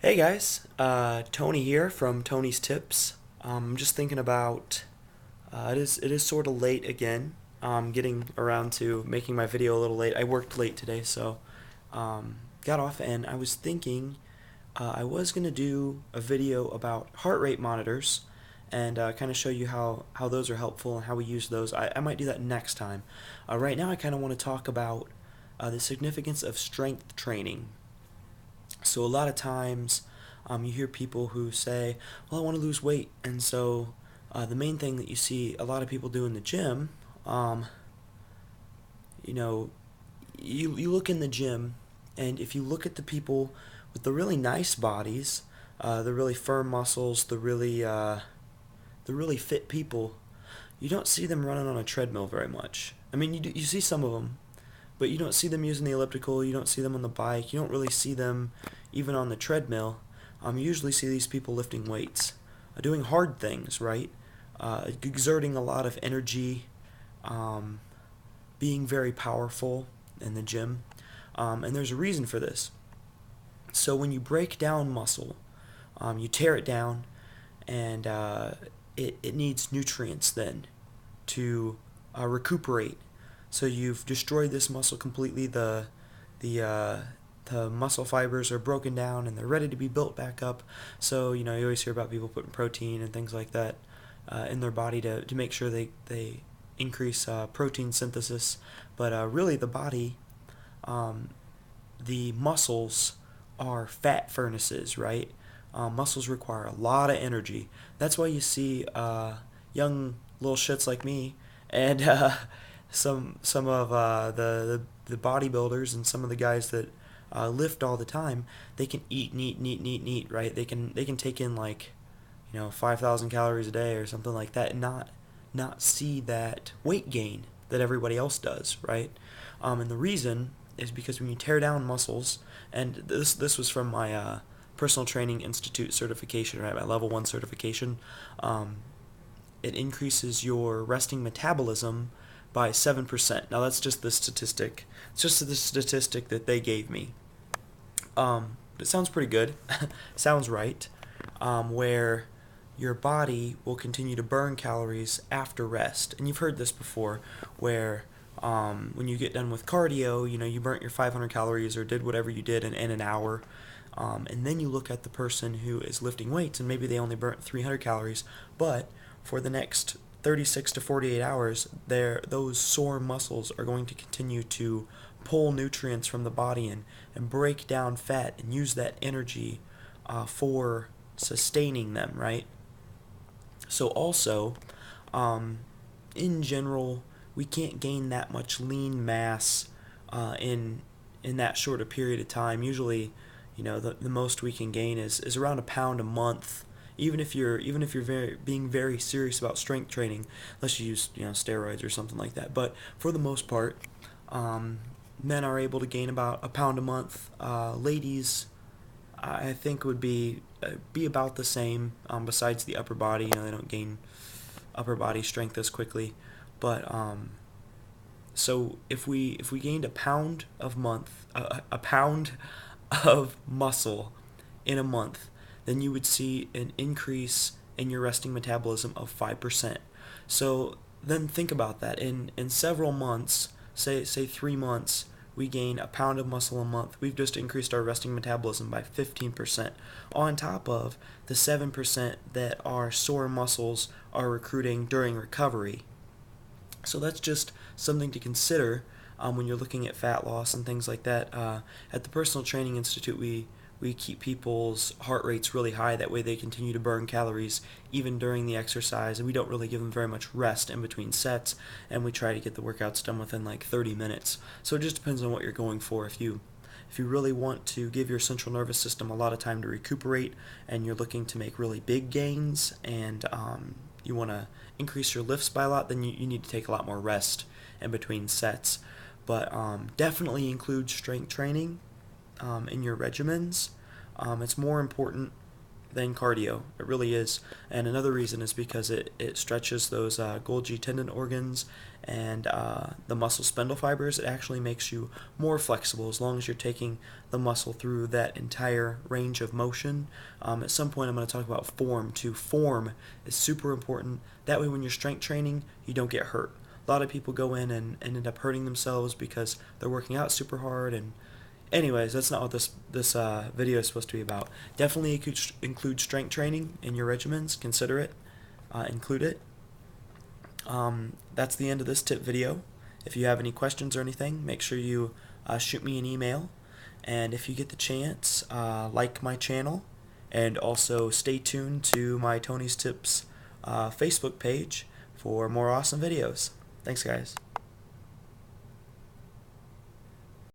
Hey guys, Tony here from Tony's Tips. I'm just thinking about it is sort of late again. Getting around to making my video a little late. I worked late today, so got off and I was thinking I was gonna do a video about heart rate monitors and kind of show you how those are helpful and how we use those. I might do that next time. Right now, I kind of want to talk about the significance of strength training. So a lot of times, you hear people who say, "Well, I want to lose weight," and so the main thing that you see a lot of people do in the gym, um, you know, you look in the gym, and if you look at the people with the really nice bodies, the really firm muscles, the really fit people, you don't see them running on a treadmill very much. I mean, you see some of them, but you don't see them using the elliptical. You don't see them on the bike. You don't really see them even on the treadmill. You usually see these people lifting weights, doing hard things, right? Exerting a lot of energy, um, being very powerful in the gym. And there's a reason for this. So when you break down muscle, you tear it down, and it needs nutrients then to recuperate. So you've destroyed this muscle completely. The uh, the muscle fibers are broken down and they're ready to be built back up. So you always hear about people putting protein and things like that in their body to make sure they increase protein synthesis. But really, the body, um, the muscles are fat furnaces, right? Muscles require a lot of energy. That's why you see young little shits like me and some of the bodybuilders and some of the guys that lift all the time. They can eat and eat and eat and eat and eat, right? They can take in like 5,000 calories a day or something like that and not see that weight gain that everybody else does, right? And the reason is because when you tear down muscles, and this was from my personal training institute certification, right? My level 1 certification. Um, it increases your resting metabolism by 7%. Now that's just the statistic. It's just the statistic that they gave me. It sounds pretty good. Sounds right. Where your body will continue to burn calories after rest. And you've heard this before, where when you get done with cardio, you burnt your 500 calories or did whatever you did in an hour. And then you look at the person who is lifting weights, and maybe they only burnt 300 calories, but for the next 36 to 48 hours, those sore muscles are going to continue to pull nutrients from the body and break down fat and use that energy for sustaining them, right? So also, um, in general, we can't gain that much lean mass in that short a period of time. Usually, the most we can gain is around a pound a month. Even if you're being very serious about strength training, unless you use steroids or something like that. But for the most part, um, men are able to gain about a pound a month. Ladies, I think would be about the same. Besides the upper body, they don't gain upper body strength as quickly. But so if we gained a pound of muscle in a month, then you would see an increase in your resting metabolism of 5%. So then think about that. In several months, say 3 months, we gain a pound of muscle a month. We've just increased our resting metabolism by 15%, on top of the 7% that our sore muscles are recruiting during recovery. So that's just something to consider when you're looking at fat loss and things like that. At the Personal Training Institute, we keep people's heart rates really high. That way they continue to burn calories even during the exercise, and we don't really give them very much rest in between sets, and we try to get the workouts done within like 30 minutes. So it just depends on what you're going for. If you really want to give your central nervous system a lot of time to recuperate, and you're looking to make really big gains, and you want to increase your lifts by a lot, then you need to take a lot more rest in between sets. But definitely include strength training in your regimens. It's more important than cardio. It really is. And another reason is because it stretches those Golgi tendon organs and the muscle spindle fibers. It actually makes you more flexible as long as you're taking the muscle through that entire range of motion. At some point I'm going to talk about form too. Form is super important. That way when you're strength training, you don't get hurt. A lot of people go in and end up hurting themselves because they're working out super hard. And anyways, that's not what this video is supposed to be about. Definitely include strength training in your regimens. Consider it. Include it. That's the end of this tip video. If you have any questions or anything, make sure you shoot me an email. And if you get the chance, like my channel. And also stay tuned to my Tony's Tips Facebook page for more awesome videos. Thanks, guys.